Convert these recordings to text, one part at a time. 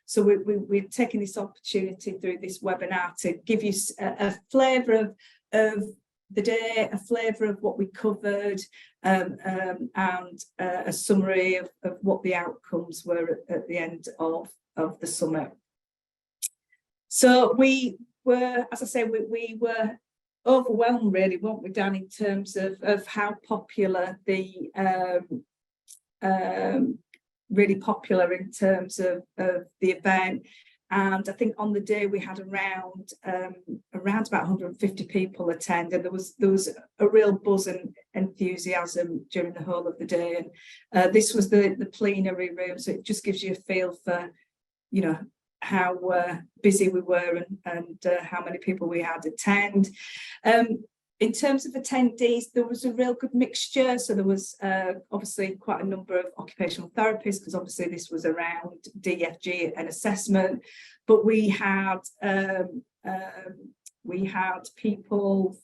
So we've taken this opportunity through this webinar to give you a flavour of the day, a flavour of what we covered, and a summary of what the outcomes were at the end of the summit. So we were, as I say, we were overwhelmed, really, weren't we, Dan, in terms of how popular the really popular in terms of the event. And I think on the day we had around about 150 people attend, and there was a real buzz and enthusiasm during the whole of the day. And this was the plenary room, so it just gives you a feel for, you know, how busy we were and how many people we had attend. In terms of attendees, there was a real good mixture. So there was obviously quite a number of occupational therapists, because obviously this was around DFG and assessment. But we had people,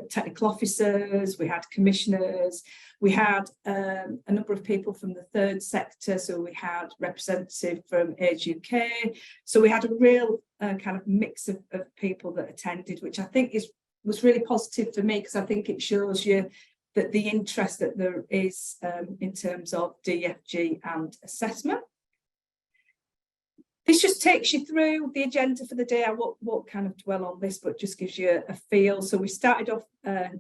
technical officers, we had commissioners, we had a number of people from the third sector. So we had representative from Age UK. So we had a real kind of mix of people that attended, which I think was really positive for me, because I think it shows you that the interest that there is in terms of DFG and assessment. This just takes you through the agenda for the day. I won't kind of dwell on this, but just gives you a feel. So we started off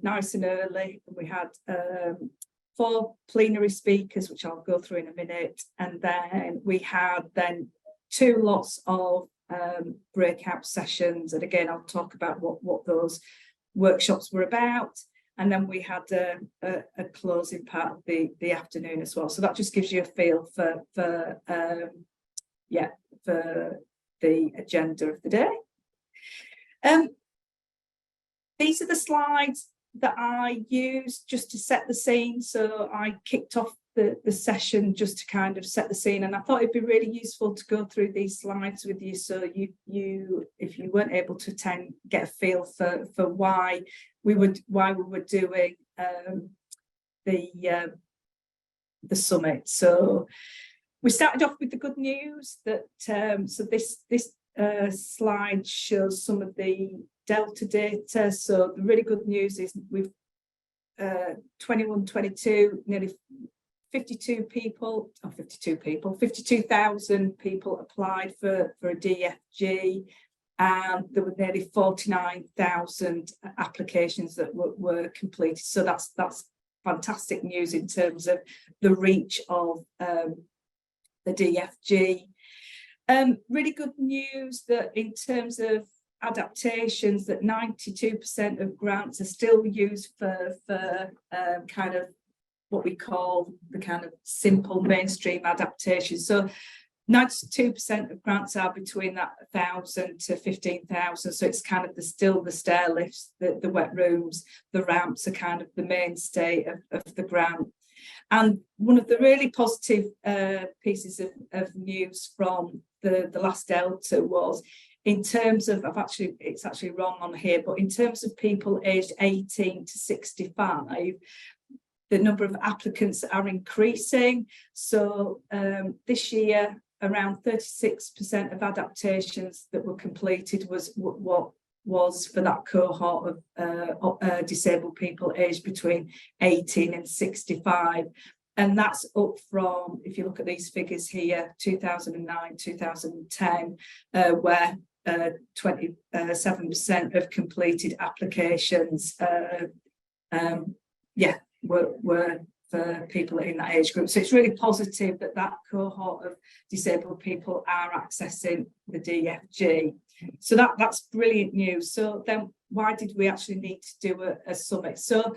nice and early, and we had 4 plenary speakers, which I'll go through in a minute. And then we had 2 lots of breakout sessions. And again, I'll talk about what those workshops were about. And then we had a closing part of the afternoon as well. So that just gives you a feel for the agenda of the day. These are the slides that I used just to set the scene. So I kicked off the session just to kind of set the scene, and I thought it'd be really useful to go through these slides with you, so you if you weren't able to attend, get a feel for why we were doing the summit. So we started off with the good news that so this slide shows some of the Delta data. So the really good news is we've 21-22, nearly 52,000 people applied for a DFG, and there were nearly 49,000 applications that were completed. So that's fantastic news in terms of the reach of the DFG. Really good news that in terms of adaptations, that 92% of grants are still used for kind of what we call the kind of simple mainstream adaptation. So 92% of grants are between that 1,000 to 15,000. So it's kind of still the stair lifts, the wet rooms, the ramps are kind of the mainstay of the grant. And one of the really positive pieces of news from the last Delta was, in terms of, it's actually wrong on here, but in terms of people aged 18 to 65, the number of applicants are increasing. So this year, around 36% of adaptations that were completed was for that cohort of disabled people aged between 18 and 65. And that's up from, if you look at these figures here, 2009, 2010, where 27% of completed applications were for people in that age group. So it's really positive that that cohort of disabled people are accessing the DFG. So that's brilliant news. So then why did we actually need to do a summit? So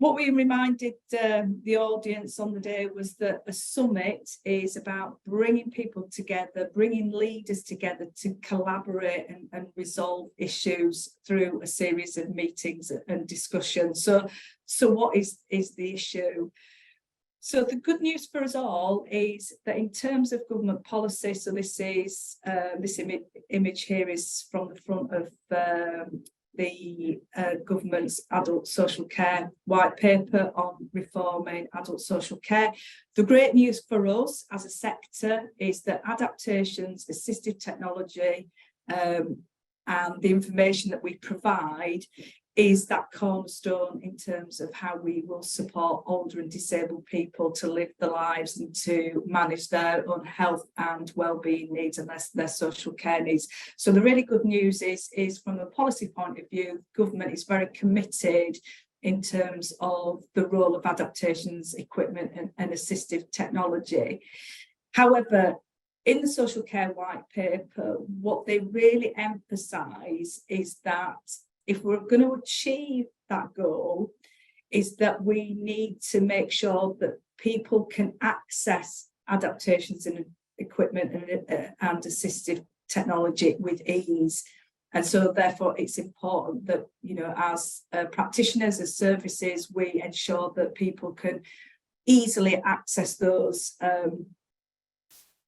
what we reminded the audience on the day was that a summit is about bringing people together, bringing leaders together to collaborate and resolve issues through a series of meetings and discussions. So what is the issue? So the good news for us all is that in terms of government policy, so this is this image here is from the front of the government's adult social care white paper on reforming adult social care. The great news for us as a sector is that adaptations, assistive technology, and the information that we provide is that cornerstone in terms of how we will support older and disabled people to live their lives and to manage their own health and wellbeing needs and their social care needs. So the really good news is from a policy point of view, government is very committed in terms of the role of adaptations, equipment and assistive technology. However, in the social care white paper, what they really emphasise is that if we're going to achieve that goal, is that we need to make sure that people can access adaptations and equipment and assistive technology with ease. And so therefore it's important that, you know, as practitioners, as services, we ensure that people can easily access those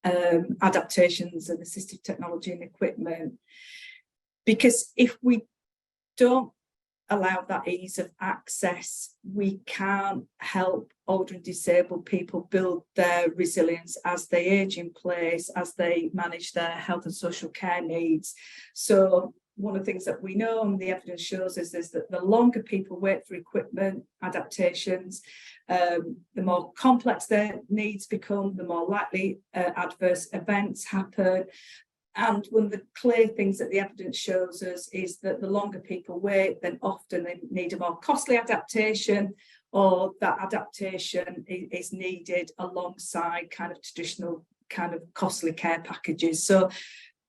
adaptations and assistive technology and equipment. Because if we don't allow that ease of access, we can't help older and disabled people build their resilience as they age in place, as they manage their health and social care needs. So one of the things that we know and the evidence shows us is that the longer people wait for equipment adaptations, the more complex their needs become, the more likely adverse events happen. And one of the clear things that the evidence shows us is that the longer people wait, then often they need a more costly adaptation, or that adaptation is needed alongside kind of traditional kind of costly care packages. So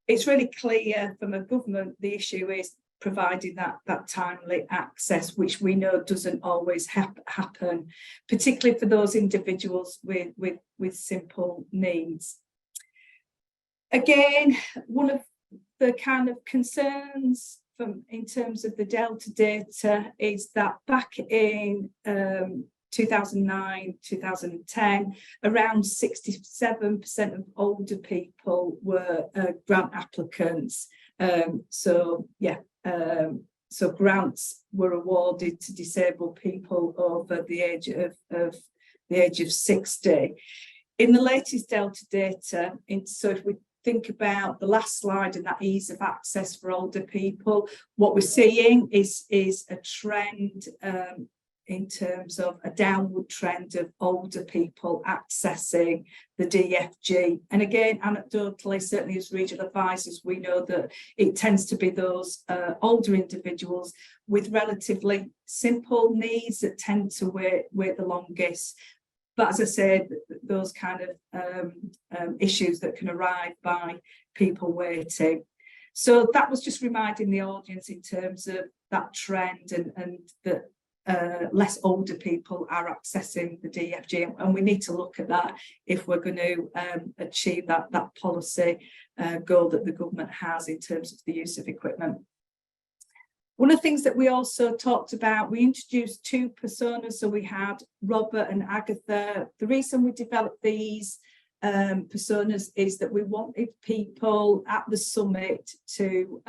it's really clear from a government, the issue is providing that timely access, which we know doesn't always happen, particularly for those individuals with simple needs. Again, one of the kind of concerns in terms of the Delta data is that back in 2009, 2010, around 67% of older people were grant applicants. So grants were awarded to disabled people over the age of 60. In the latest Delta data, so if we think about the last slide and that ease of access for older people, what we're seeing is a trend in terms of a downward trend of older people accessing the DFG. And again, anecdotally, certainly as regional advisors, we know that it tends to be those older individuals with relatively simple needs that tend to wait the longest. But as I said, those kind of issues that can arise by people waiting. So that was just reminding the audience in terms of that trend and that less older people are accessing the DFG. And we need to look at that if we're going to achieve that policy goal that the government has in terms of the use of equipment. One of the things that we also talked about, we introduced two personas. So we had Robert and Agatha. The reason we developed these personas is that we wanted people at the summit to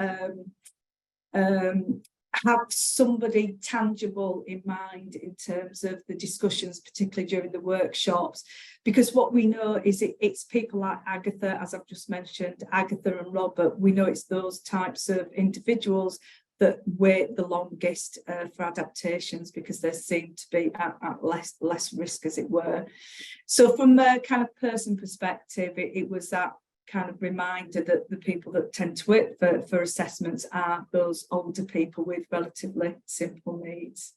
have somebody tangible in mind in terms of the discussions, particularly during the workshops, because what we know is it's people like Agatha, as I've just mentioned, Agatha and Robert. We know it's those types of individuals that wait the longest for adaptations because they seem to be at less risk, as it were. So from a kind of person perspective, it was that kind of reminder that the people that tend to wait for assessments are those older people with relatively simple needs.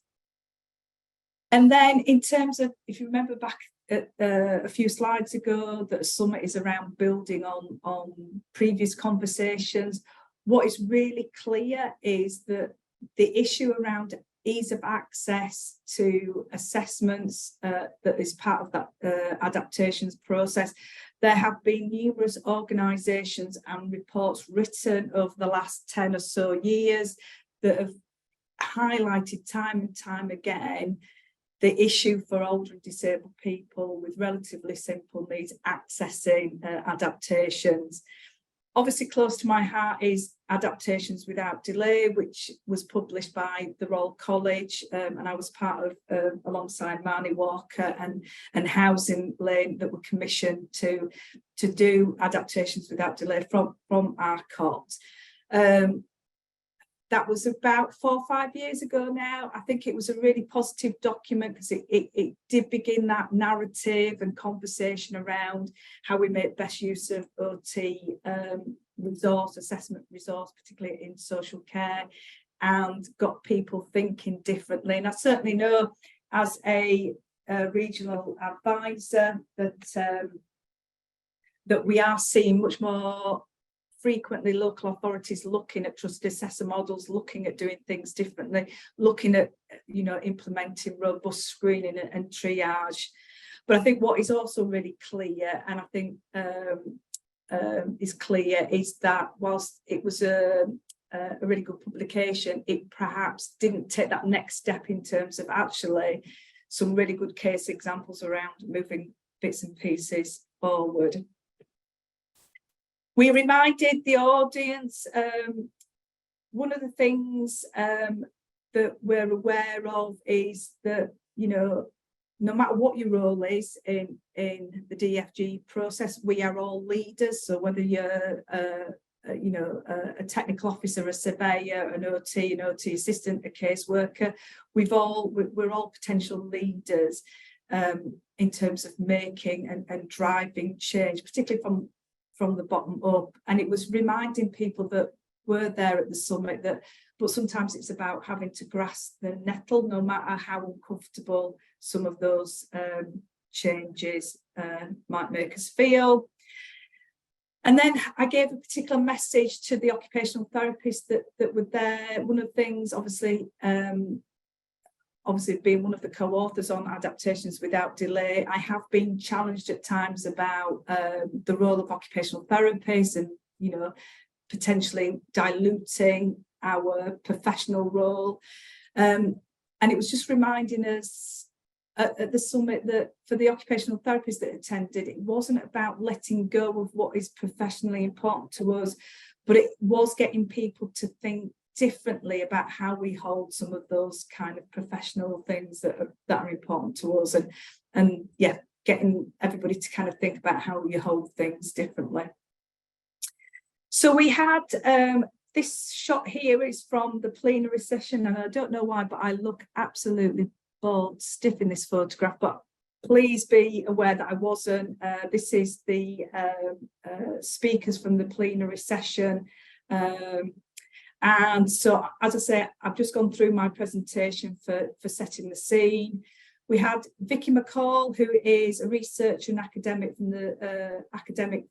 And then in terms of, if you remember back at, a few slides ago, that a summit is around building on previous conversations. What is really clear is that the issue around ease of access to assessments that is part of that adaptations process. There have been numerous organisations and reports written over the last 10 or so years that have highlighted time and time again the issue for older and disabled people with relatively simple needs accessing adaptations. obviously close to my heart is Adaptations Without Delay, which was published by the Royal College, and I was part of, alongside Marnie Walker and Housing Lane, that were commissioned to do Adaptations Without Delay from ARCOT. That was about 4 or 5 years ago now. I think it was a really positive document because it did begin that narrative and conversation around how we make best use of OT assessment resource, particularly in social care, and got people thinking differently. And I certainly know, as a regional advisor, that we are seeing much more frequently local authorities looking at trusted assessor models, looking at doing things differently, looking at, you know, implementing robust screening and triage. But I think what is also really clear, and I think is clear, is that whilst it was a really good publication, it perhaps didn't take that next step in terms of actually some really good case examples around moving bits and pieces forward. We reminded the audience, one of the things that we're aware of is that, you know, no matter what your role is in the DFG process, we are all leaders. So whether you're, you know, a technical officer, a surveyor, an OT assistant, a caseworker, we're all potential leaders in terms of making and driving change, particularly from the bottom up. And it was reminding people that were there at the summit but sometimes it's about having to grasp the nettle, no matter how uncomfortable some of those changes might make us feel. And then I gave a particular message to the occupational therapists that were there. One of the things, obviously being one of the co-authors on Adaptations Without Delay, I have been challenged at times about the role of occupational therapists and, you know, potentially diluting our professional role. And it was just reminding us at the summit that for the occupational therapists that attended, it wasn't about letting go of what is professionally important to us, but it was getting people to think differently about how we hold some of those kind of professional things that are important to us, and yeah, getting everybody to kind of think about how you hold things differently. So we had this shot here is from the plenary session, and I don't know why, but I look absolutely bald stiff in this photograph, but please be aware that I wasn't. This is the speakers from the plenary session. And so, as I say, I've just gone through my presentation for setting the scene. We had Vicky McCall, who is a researcher and academic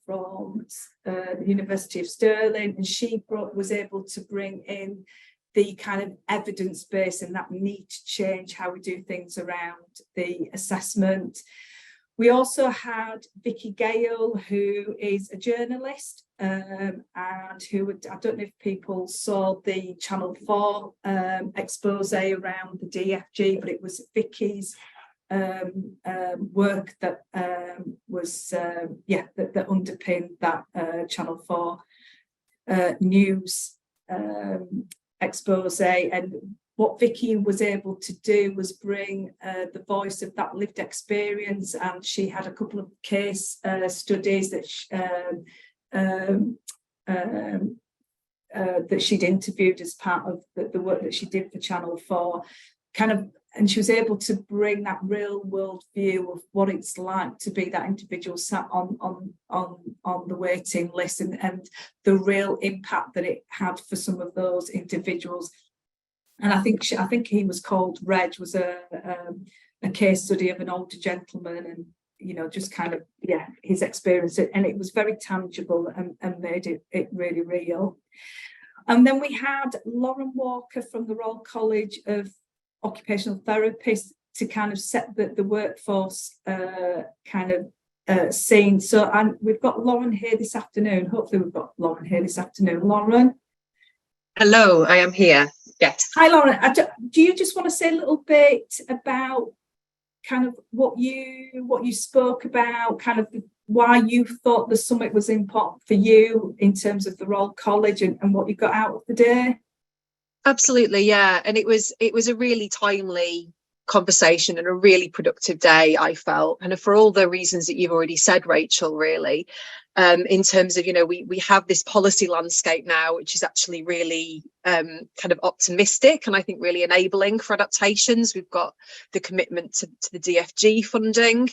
from the University of Stirling, and she was able to bring in the kind of evidence base and that need to change how we do things around the assessment. We also had Vicky Gale, who is a journalist and who, I don't know if people saw the Channel 4 expose around the DFG, but it was Vicky's work that was, that underpinned that Channel 4 news expose. And what Vicky was able to do was bring the voice of that lived experience, and she had a couple of case studies that that she'd interviewed as part of the work that she did for Channel 4, and she was able to bring that real world view of what it's like to be that individual sat on the waiting list, and the real impact that it had for some of those individuals. And I think he was called Reg, was a case study of an older gentleman, and, you know, just kind of, yeah, his experience, and it was very tangible and made it really real. And then we had Lauren Walker from the Royal College of Occupational Therapists to kind of set the workforce scene. So, and we've got Lauren here this afternoon. Hopefully we've got Lauren here this afternoon. Lauren? Hello, I am here. Yes. Hi, Lauren. Do you just want to say a little bit about kind of what you spoke about, kind of why you thought the summit was important for you in terms of the Royal College and what you got out of the day? Absolutely, yeah. And it was a really timely conversation and a really productive day, I felt, and for all the reasons that you've already said, Rachel, really. In terms of, we have this policy landscape now, which is actually really kind of optimistic and I think really enabling for adaptations. We've got the commitment to the DFG funding,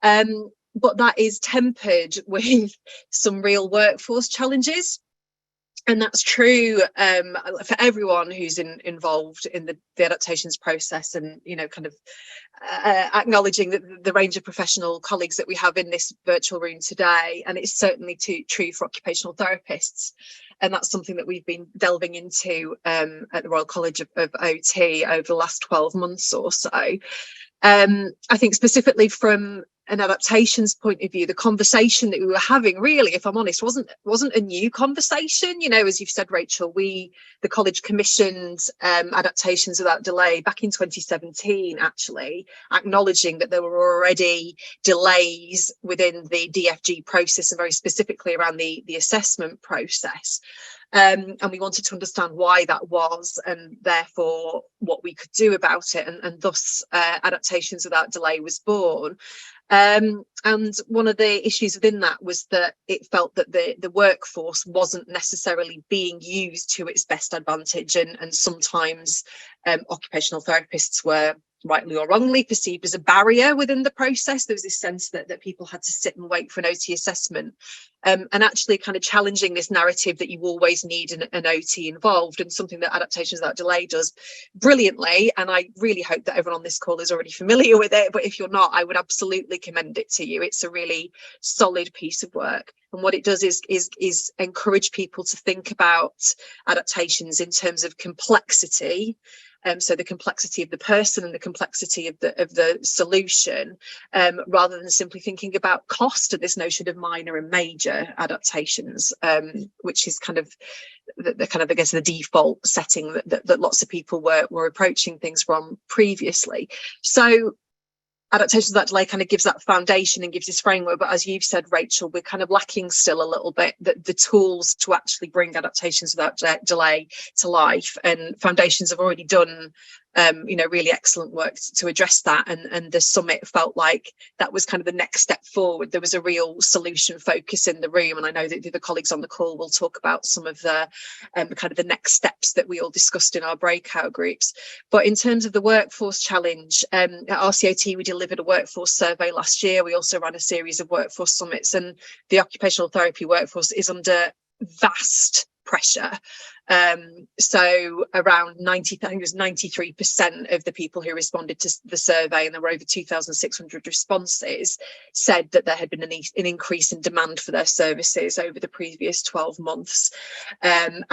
but that is tempered with some real workforce challenges. And that's true for everyone who's involved in the adaptations process, and kind of acknowledging the range of professional colleagues that we have in this virtual room today. And it's certainly true for occupational therapists, and that's something that we've been delving into at the Royal College of OT over the last 12 months or so. I think specifically from an adaptations point of view, the conversation that we were having, really, if I'm honest, wasn't a new conversation. As you've said, Rachel, the college commissioned adaptations without delay back in 2017, actually, acknowledging that there were already delays within the DFG process, and very specifically around the assessment process. And we wanted to understand why that was, and therefore what we could do about it, and thus adaptations without delay was born. And one of the issues within that was that it felt that the workforce wasn't necessarily being used to its best advantage, and sometimes occupational therapists were, rightly or wrongly, perceived as a barrier within the process. There was this sense that people had to sit and wait for an OT assessment, and actually kind of challenging this narrative that you always need an OT involved, and something that Adaptations Without Delay does brilliantly. And I really hope that everyone on this call is already familiar with it, but if you're not, I would absolutely commend it to you. It's a really solid piece of work. And what it does is encourage people to think about adaptations in terms of complexity. So the complexity of the person and the complexity of the solution, rather than simply thinking about cost, and this notion of minor and major adaptations, which is kind of I guess the default setting that lots of people were approaching things from previously. So Adaptations Without Delay kind of gives that foundation and gives this framework, but as you've said, Rachel, we're kind of lacking still a little bit the tools to actually bring Adaptations Without Delay to life. And foundations have already done really excellent work to address that, and the summit felt like that was kind of the next step forward. There was a real solution focus in the room, and I know that the other colleagues on the call will talk about some of the kind of the next steps that we all discussed in our breakout groups. But in terms of the workforce challenge, at RCOT we delivered a workforce survey last year. We also ran a series of workforce summits, and the occupational therapy workforce is under vast pressure. So around 93% of the people who responded to the survey, and there were over 2,600 responses, said that there had been an increase in demand for their services over the previous 12 months. And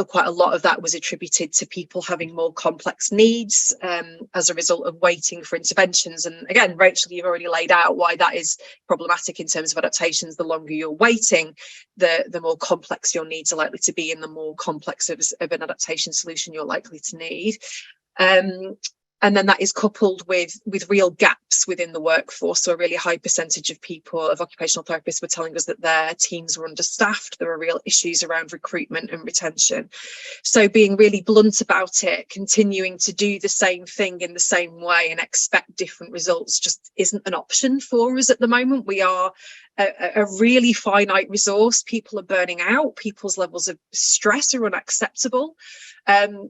quite a lot of that was attributed to people having more complex needs as a result of waiting for interventions. And again, Rachel, you've already laid out why that is problematic in terms of adaptations. The longer you're waiting, the more complex your needs are likely to be, and the more complex of an adaptation solution you're likely to need. And then that is coupled with real gaps within the workforce. So a really high percentage of occupational therapists were telling us that their teams were understaffed. There are real issues around recruitment and retention. So being really blunt about it, continuing to do the same thing in the same way and expect different results just isn't an option for us at the moment. We are a really finite resource. People are burning out. People's levels of stress are unacceptable.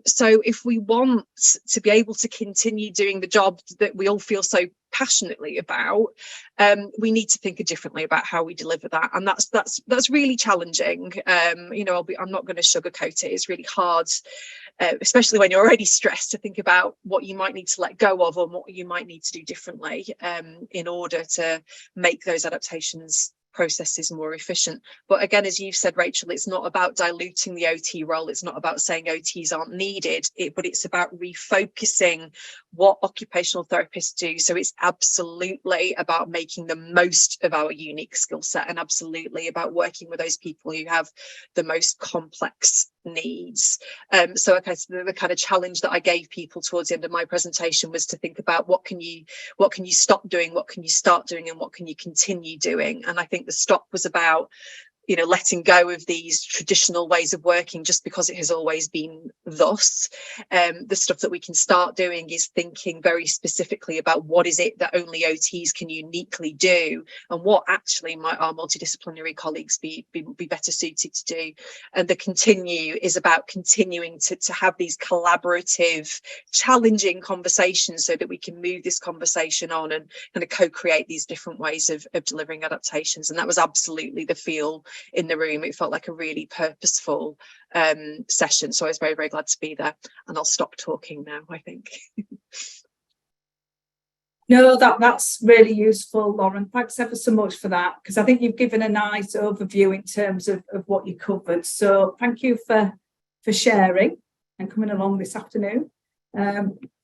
So if we want to be able to continue doing the job that we all feel so passionately about, we need to think differently about how we deliver that, and that's really challenging. I'm not going to sugarcoat it. It's really hard, especially when you're already stressed, to think about what you might need to let go of, or what you might need to do differently in order to make those adaptations processes more efficient. But again, as you've said, Rachel, it's not about diluting the OT role. It's not about saying OTs aren't needed, but it's about refocusing what occupational therapists do. So it's absolutely about making the most of our unique skill set, and absolutely about working with those people who have the most complex needs. So the kind of challenge that I gave people towards the end of my presentation was to think about what can you stop doing, what can you start doing, and what can you continue doing. And I think the stop was about, you know, letting go of these traditional ways of working just because it has always been thus. The stuff that we can start doing is thinking very specifically about what is it that only OTs can uniquely do, and what actually might our multidisciplinary colleagues be better suited to do. And the continue is about continuing to have these collaborative, challenging conversations so that we can move this conversation on and kind of co-create these different ways of delivering adaptations. And that was absolutely the feel in the room. It felt like a really purposeful session, so I was very, very glad to be there. And I'll stop talking now, I think. No, that's really useful, Lauren. Thanks ever so much for that, because I think you've given a nice overview in terms of what you covered. So thank you for sharing and coming along this afternoon.